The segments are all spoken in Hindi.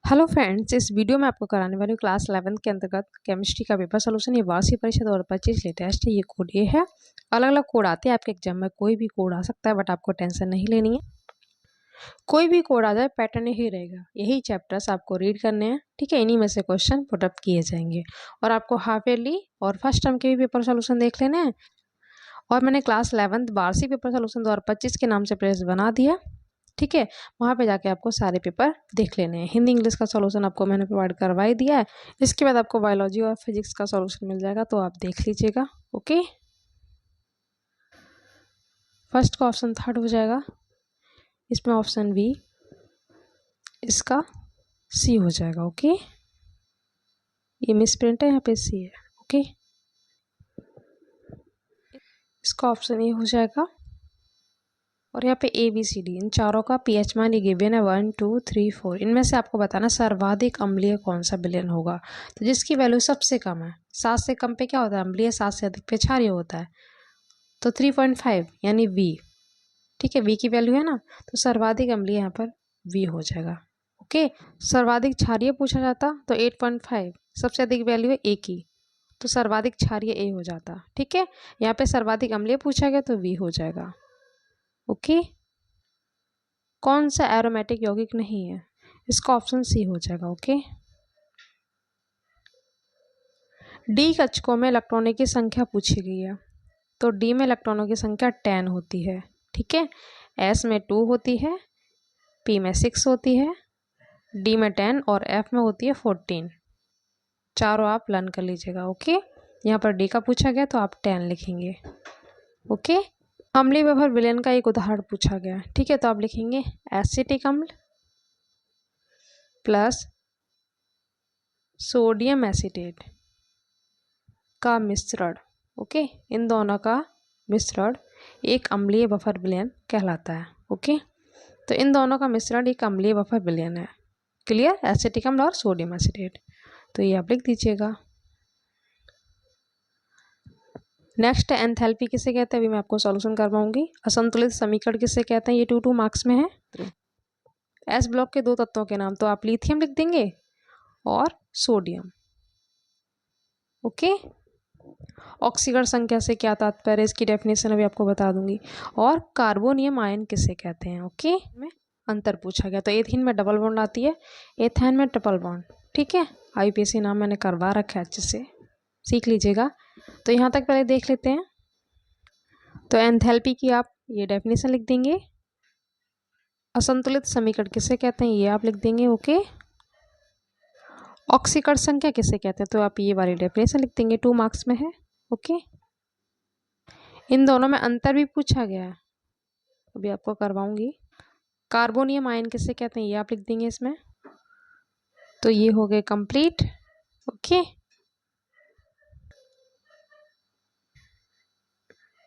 हेलो फ्रेंड्स, इस वीडियो में आपको कराने वाली हूँ क्लास 11 के अंतर्गत केमिस्ट्री का पेपर सोल्यूशन। ये वार्षिक परीक्षा 2025 लेटेस्ट है। ये कोड ये है। अलग अलग कोड आते हैं आपके एग्जाम में, कोई भी कोड आ सकता है, बट आपको टेंशन नहीं लेनी है। कोई भी कोड आ जाए, पैटर्न यही रहेगा। यही चैप्टर्स आपको रीड करने हैं, ठीक है। इन्हीं में से क्वेश्चन पुटअप किए जाएंगे और आपको हाफ ईयरली और फर्स्ट टर्म के भी पेपर सोल्यूशन देख लेने हैं। और मैंने क्लास 11 वार्षिक पेपर सोल्यूशन 2025 के नाम से प्लेलिस्ट बना दिया, ठीक है। वहाँ पे जाके आपको सारे पेपर देख लेने हैं। हिंदी इंग्लिश का सॉल्यूशन आपको मैंने प्रोवाइड करवा ही दिया है। इसके बाद आपको बायोलॉजी और फिजिक्स का सॉल्यूशन मिल जाएगा, तो आप देख लीजिएगा। ओके, फर्स्ट का ऑप्शन थर्ड हो जाएगा, इसमें ऑप्शन बी, इसका सी हो जाएगा। ओके, ये मिस प्रिंट है, यहाँ पे सी है। ओके, इसका ऑप्शन ए हो जाएगा। और यहाँ पे ए बी सी डी इन चारों का पीएच मान ये गिवन है 1 2 3 4। इनमें से आपको बताना सर्वाधिक अम्लीय कौन सा विलेन होगा, तो जिसकी वैल्यू सबसे कम है। 7 से कम पे क्या होता है अम्लीय, 7 से अधिक पे क्षारीय होता है। तो 3.5 यानी वी, ठीक है। वी की वैल्यू है ना, तो सर्वाधिक अम्लीय यहाँ पर वी हो जाएगा। ओके, सर्वाधिक क्षारीय पूछा जाता तो 8.5, सबसे अधिक वैल्यू है ए की, तो सर्वाधिक क्षारीय ए हो जाता, ठीक है। यहाँ पे सर्वाधिक अम्लीय पूछा गया तो वी हो जाएगा। ओके, कौन सा एरोमेटिक यौगिक नहीं है, इसका ऑप्शन सी हो जाएगा। ओके, डी कक्षकों में इलेक्ट्रॉनों की संख्या पूछी गई है, तो डी में इलेक्ट्रॉनों की संख्या 10 होती है, ठीक है। एस में 2 होती है, पी में 6 होती है, डी में 10 और एफ में होती है 14। चारों आप लर्न कर लीजिएगा। ओके, यहाँ पर डी का पूछा गया तो आप 10 लिखेंगे। ओके, अम्लीय व्यवहार विलयन का एक उदाहरण पूछा गया, ठीक है, तो आप लिखेंगे एसिटिक अम्ल प्लस सोडियम एसीटेट का मिश्रण। ओके, इन दोनों का मिश्रण एक अम्लीय बफर विलयन कहलाता है। ओके, तो इन दोनों का मिश्रण एक अम्लीय बफर विलयन है। क्लियर, एसिटिक अम्ल और सोडियम एसीटेट, तो ये आप लिख दीजिएगा। नेक्स्ट एंथैल्पी किसे कहते हैं, अभी मैं आपको सॉल्यूशन करवाऊंगी। असंतुलित समीकरण किसे कहते हैं, ये 2 मार्क्स में है। एस ब्लॉक के 2 तत्वों के नाम, तो आप लिथियम लिख देंगे और सोडियम। ओके, ऑक्सीकरण संख्या से क्या तात्पर्य, इसकी डेफिनेशन अभी आपको बता दूंगी। और कार्बोनियम आयन किसे कहते हैं, ओके, में अंतर पूछा गया। तो एथीन में डबल बॉन्ड आती है, एथाइन में ट्रिपल बॉन्ड, ठीक है। आईपीएससी नाम मैंने करवा रखा है, अच्छे से सीख लीजिएगा। तो यहाँ तक पहले देख लेते हैं। तो एंथैल्पी की आप ये डेफिनेशन लिख देंगे। असंतुलित समीकरण किसे कहते हैं, ये आप लिख देंगे। ओके, ऑक्सीकरण संख्या किसे कहते हैं, तो आप ये वाली डेफिनेशन लिख देंगे, 2 मार्क्स में है। ओके, इन दोनों में अंतर भी पूछा गया है, अभी आपको करवाऊंगी। कार्बोनियम आयन किसे कहते हैं, ये आप लिख देंगे इसमें। तो ये हो गए कंप्लीट। ओके,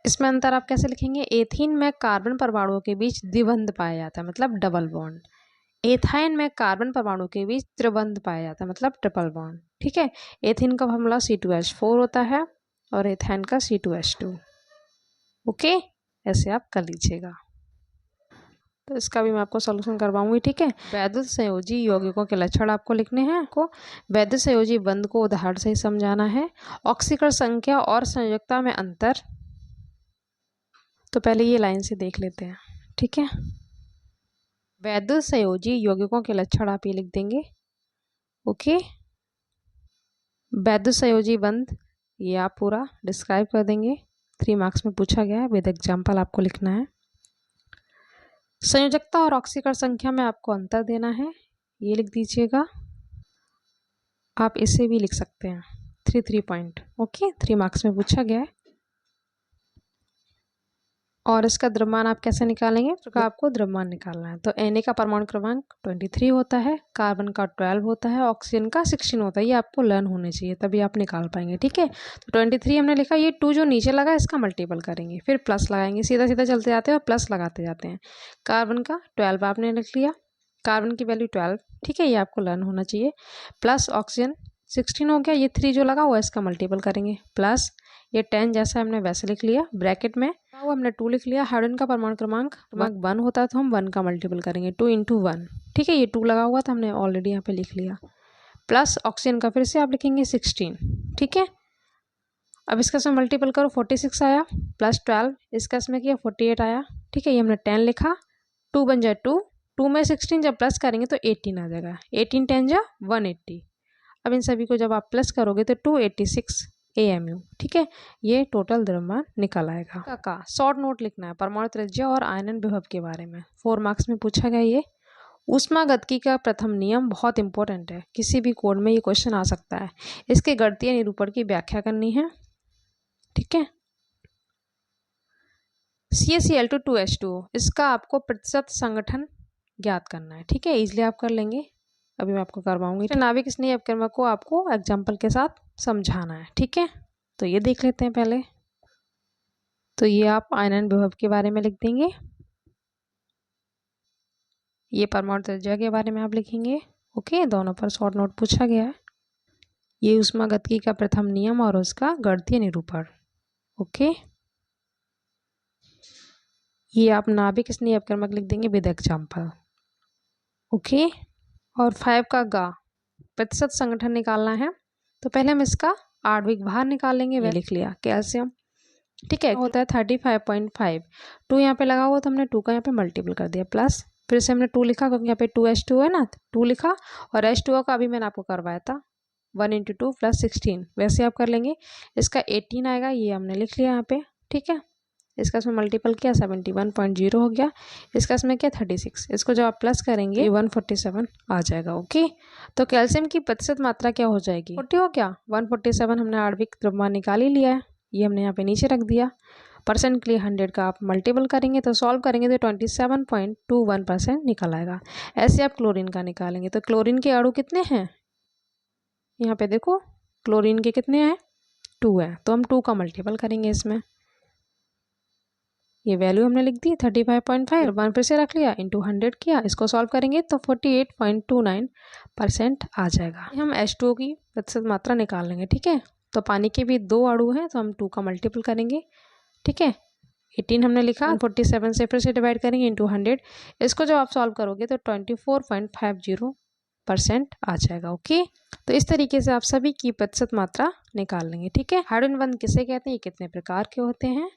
इसमें अंतर आप कैसे लिखेंगे, एथीन में कार्बन परमाणुओं के बीच द्विबंध पाया जाता है, मतलब डबल बॉन्ड। एथाइन में कार्बन परमाणु के बीच त्रिबंध पाया जाता है, मतलब ट्रिपल बॉन्ड, ठीक है। एथीन का फॉर्मूला C2H4 होता है और एथाइन का C2H2। ओके, ऐसे आप कर लीजिएगा। तो इसका भी मैं आपको सॉल्यूशन करवाऊंगी, ठीक है। वैद्युत संयोजी यौगिकों के लक्षण आपको लिखने हैं। आपको वैद्युत संयोजी बंध को उदाहरण से ही समझाना है। ऑक्सीकरण संख्या और संयोजकता में अंतर, तो पहले ये लाइन से देख लेते हैं, ठीक है। वैद्युत संयोजी यौगिकों के लक्षण आप ये लिख देंगे। ओके, वैद्युत संयोजी बंध ये आप पूरा डिस्क्राइब कर देंगे, 3 मार्क्स में पूछा गया है, विद एग्जाम्पल आपको लिखना है। संयोजकता और ऑक्सीकरण संख्या में आपको अंतर देना है, ये लिख दीजिएगा। आप इसे भी लिख सकते हैं, 3 पॉइंट। ओके, 3 मार्क्स में पूछा गया है। और इसका द्रव्यमान आप कैसे निकालेंगे, तो आपको द्रव्यमान निकालना है। तो Na का परमाणु क्रमांक 23 होता है, कार्बन का 12 होता है, ऑक्सीजन का 16 होता है। ये आपको लर्न होने चाहिए, तभी आप निकाल पाएंगे, ठीक है। तो 23 हमने लिखा, ये 2 जो नीचे लगा इसका मल्टीपल करेंगे, फिर प्लस लगाएंगे, सीधा सीधा चलते जाते हैं और प्लस लगाते जाते हैं। कार्बन का 12 आपने लिख लिया, कार्बन की वैल्यू 12, ठीक है, ये आपको लर्न होना चाहिए। प्लस ऑक्सीजन 16 हो गया, ये 3 जो लगा हुआ है इसका मल्टीपल करेंगे, प्लस ये 10 जैसा हमने वैसे लिख लिया, ब्रैकेट में वो हमने 2 लिख लिया। हाइड्रोजन का परमाणु क्रमांक 1 होता है तो हम 1 का मल्टीपल करेंगे, 2 × 1, ठीक है। ये 2 लगा हुआ था, हमने ऑलरेडी यहाँ पे लिख लिया। प्लस ऑक्सीजन का फिर से आप लिखेंगे 16, ठीक है। अब इसका इसमें मल्टीपल करो, 46 आया, प्लस 12 इसका इसमें किया 48 आया, ठीक है। ये हमने 10 लिखा, 2 बन जाए 2, 2 में 16 जब प्लस करेंगे तो 18 आ जाएगा, 18 10 जा 180। अब इन सभी को जब आप प्लस करोगे तो 286 AMU, ठीक है। ये टोटल द्रव्यमान निकल आएगा। का शॉर्ट नोट लिखना है परमाणु त्रिज्या और आयनन विभव के बारे में, 4 मार्क्स में पूछा गया ये। ऊष्मागतिकी का प्रथम नियम बहुत इंपॉर्टेंट है, किसी भी कोड में ये क्वेश्चन आ सकता है। इसके गणितीय निरूपण की व्याख्या करनी है, ठीक है। CaCl2 इसका आपको प्रतिशत संगठन ज्ञात करना है, ठीक है। इजीली आप कर लेंगे, अभी मैं आपको करवाऊंगी। नाभिक स्नेह अपक्रमक को आपको एग्जाम्पल के साथ समझाना है, ठीक है। तो ये देख लेते हैं पहले। तो ये आप आयनन विभव के बारे में लिख देंगे, ये परमाणु त्रिज्या के बारे में आप लिखेंगे, ओके। दोनों पर शॉर्ट नोट पूछा गया है। ये ऊष्मागतिकी का प्रथम नियम और उसका गणितीय निरूपण, ओके। ये आप नाभिक स्नेह अपक्रमक लिख देंगे विद एग्जाम्पल, ओके। और 5 का गा प्रतिशत संगठन निकालना है, तो पहले हम इसका आणविक भार निकालेंगे, वह लिख लिया कैल्शियम, ठीक है। होता है 35.5, 2 यहाँ पे लगा हुआ तो हमने 2 का यहाँ पे मल्टीपल कर दिया, प्लस फिर से हमने 2 लिखा क्योंकि यहाँ पे 2H2 है ना, 2 लिखा। और H2O का अभी मैंने आपको करवाया था 1 × 2 + 16, वैसे आप कर लेंगे। इसका 18 आएगा, ये हमने लिख लिया यहाँ पे, ठीक है। इसका इसमें मल्टीपल किया 71.0 हो गया, इसका इसमें क्या 36, इसको जब आप प्लस करेंगे 147 आ जाएगा, ओके। तो कैल्शियम की प्रतिशत मात्रा क्या हो जाएगी, 40 हो गया, 147 हमने आणविक द्रव्यमान निकाल ही लिया है, ये हमने यहाँ पे नीचे रख दिया। परसेंट के लिए 100 का आप मल्टीपल करेंगे तो सॉल्व करेंगे तो 27.21% निकल आएगा। ऐसे आप क्लोरीन का निकालेंगे तो क्लोरीन के अणु कितने हैं, यहाँ पे देखो क्लोरीन के कितने हैं 2 है, तो हम 2 का मल्टीपल करेंगे इसमें। ये वैल्यू हमने लिख दी 35.5, 1 फिर से रख लिया, इंटू 100 किया, इसको सॉल्व करेंगे तो 48.29% आ जाएगा। हम H2O की प्रतिशत मात्रा निकाल लेंगे, ठीक है। तो पानी के भी 2 अणु हैं तो हम 2 का मल्टीपल करेंगे, ठीक है। 18 हमने लिखा, 47 से फिर से डिवाइड करेंगे इंटू 100, इसको जब आप सॉल्व करोगे तो 24.50% आ जाएगा, ओके। तो इस तरीके से आप सभी की प्रतिशत मात्रा निकाल लेंगे, ठीक है। हाइड्रोजन बंध किसे कहते हैं, ये कितने प्रकार के होते हैं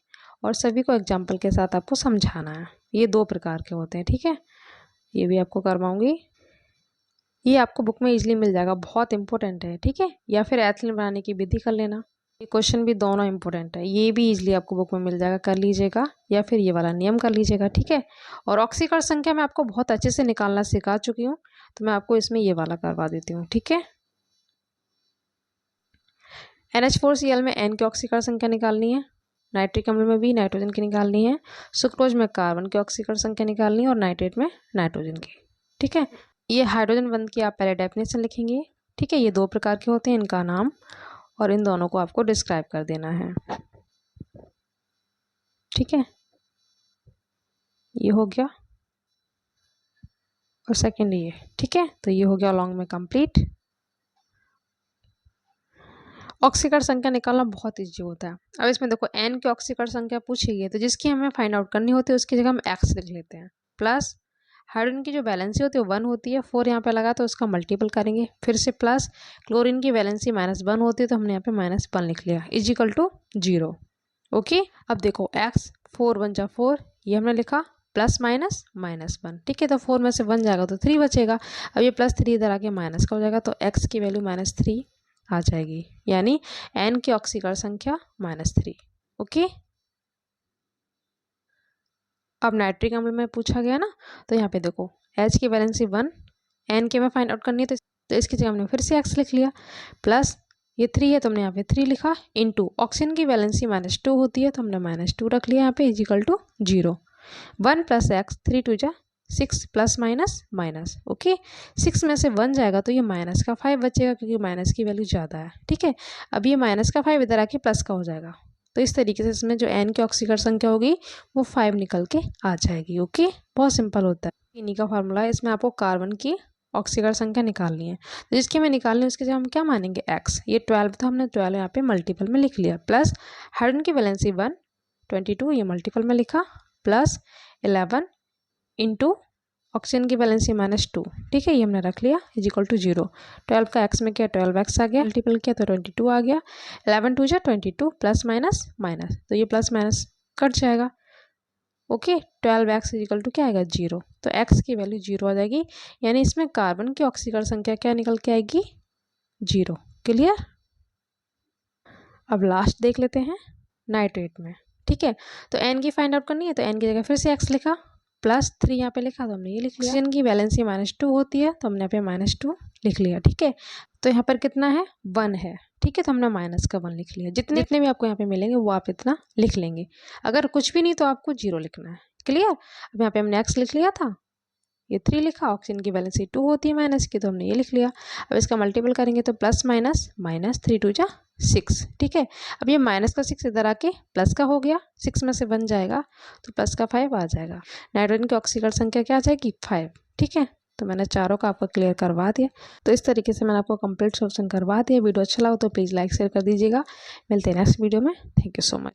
और सभी को एग्जाम्पल के साथ आपको समझाना है। ये 2 प्रकार के होते हैं, ठीक है। ये भी आपको करवाऊंगी, ये आपको बुक में इजीली मिल जाएगा, बहुत इंपॉर्टेंट है, ठीक है। या फिर एथिलीन बनाने की विधि कर लेना, ये क्वेश्चन भी दोनों इंपॉर्टेंट है, ये भी इजीली आपको बुक में मिल जाएगा, कर लीजिएगा। या फिर ये वाला नियम कर लीजिएगा, ठीक है। और ऑक्सीकरण संख्या मैं आपको बहुत अच्छे से निकालना सिखा चुकी हूँ, तो मैं आपको इसमें ये वाला करवा देती हूँ, ठीक है। NH4Cl में N की ऑक्सीकरण संख्या निकालनी है, नाइट्रिक अम्ल में भी नाइट्रोजन की निकालनी है, सुक्रोज में कार्बन की ऑक्सीकरण संख्या निकालनी है और नाइट्रेट में नाइट्रोजन की, ठीक है। ये हाइड्रोजन बंध की आप पहले डेफिनेशन लिखेंगे, ठीक है। ये 2 प्रकार के होते हैं, इनका नाम और इन दोनों को आपको डिस्क्राइब कर देना है, ठीक है। ये हो गया और सेकेंड ये, ठीक है। तो ये हो गया लॉन्ग में कंप्लीट। ऑक्सीकरण संख्या निकालना बहुत ईजी होता है। अब इसमें देखो N की ऑक्सीकरण संख्या पूछी गई है तो जिसकी हमें फाइंड आउट करनी होती है उसकी जगह हम X लिख लेते हैं, प्लस हाइड्रोजन की जो वैलेंसी होती है 1 होती है, 4 यहाँ पे लगा तो उसका मल्टीपल करेंगे, फिर से प्लस क्लोरीन की वैलेंसी -1 होती है तो हमने यहाँ पे -1 लिख लिया, =0, ओके। अब देखो X 4 × 1 = 4, ये हमने लिखा, प्लस माइनस -1, ठीक है। तो 4 में से 1 जाएगा तो 3 बचेगा, अब ये +3 इधर आके माइनस का हो जाएगा तो X की वैल्यू -3 आ जाएगी, यानी N की ऑक्सीकरण संख्या -3, ओके। अब नाइट्रिक अम्ल में पूछा गया ना, तो यहाँ पे देखो H की वैलेंसी 1, N के में फाइंड आउट करनी है तो इसकी जगह हमने फिर से X लिख लिया, प्लस ये 3 है तो हमने यहाँ पे 3 लिखा, इंटू ऑक्सीजन की वैलेंसी -2 होती है तो हमने -2 रख लिया यहाँ पे, =0, 1 + X 3 × 2 = 6 plus minus minus, okay. 6 में से 1 जाएगा तो ये माइनस का 5 बचेगा क्योंकि माइनस की वैल्यू ज़्यादा है, ठीक है। अब ये माइनस का 5 इधर आके प्लस का हो जाएगा, तो इस तरीके से इसमें जो N की ऑक्सीकरण संख्या होगी वो 5 निकल के आ जाएगी, ओके। बहुत सिंपल होता है, इन्हीं का फार्मूला है। इसमें आपको कार्बन की ऑक्सीकरण संख्या निकालनी है। तो जिसकी हमें निकालनी है उसके जब हम क्या मानेंगे x, ये 12 था, हमने 12 यहाँ पे मल्टीपल में लिख लिया, प्लस हाइड्रोजन की वैलेंसी 1, 22 ये मल्टीपल में लिखा, प्लस 11 इंटू ऑक्सीजन की वैलेंसी -2, ठीक है, ये हमने रख लिया, इज इक्वल टू 0। 12 का x में किया 12x आ गया, मल्टीपल किया तो 22 आ गया, 11 2 जा 22, प्लस माइनस माइनस, तो ये प्लस माइनस कट जाएगा। Okay, 12x is equal to क्या आएगा 0, तो x की वैल्यू 0 आ जाएगी, यानी इसमें कार्बन की ऑक्सीकरण संख्या क्या निकल के आएगी 0। क्लियर। अब लास्ट देख लेते हैं नाइट्रेट में, ठीक है। तो n की फाइंड आउट करनी है, तो n की जगह फिर से x लिखा, प्लस 3 यहाँ पे लिखा तो हमने ये लिख लिया। ऑक्सीजन की वैलेंसी -2 होती है तो हमने यहाँ पे -2 लिख लिया, ठीक है। तो यहाँ पर कितना है 1 है, ठीक है, तो हमने माइनस का 1 लिख लिया। जितने भी आपको यहाँ पे मिलेंगे वो आप इतना लिख लेंगे, अगर कुछ भी नहीं तो आपको 0 लिखना है। क्लियर। अब यहाँ पे हमने x लिख लिया था, ये 3 लिखा, ऑक्सीजन की वैलेंसी 2 होती है माइनस की तो हमने ये लिख लिया। अब इसका मल्टीपल करेंगे तो प्लस माइनस माइनस 3 2 जा 6, ठीक है। अब ये माइनस का 6 इधर आके प्लस का हो गया, 6 में से 1 जाएगा तो प्लस का 5 आ जाएगा। नाइट्रोजन की ऑक्सीकरण संख्या क्या आ जाएगी 5, ठीक है। तो मैंने चारों का आपको क्लियर करवा दिया। तो इस तरीके से मैंने आपको कंप्लीट सॉल्यूशन करवा दिया। वीडियो अच्छा लगा तो प्लीज़ लाइक शेयर कर दीजिएगा। मिलते हैं नेक्स्ट वीडियो में। Thank you so much.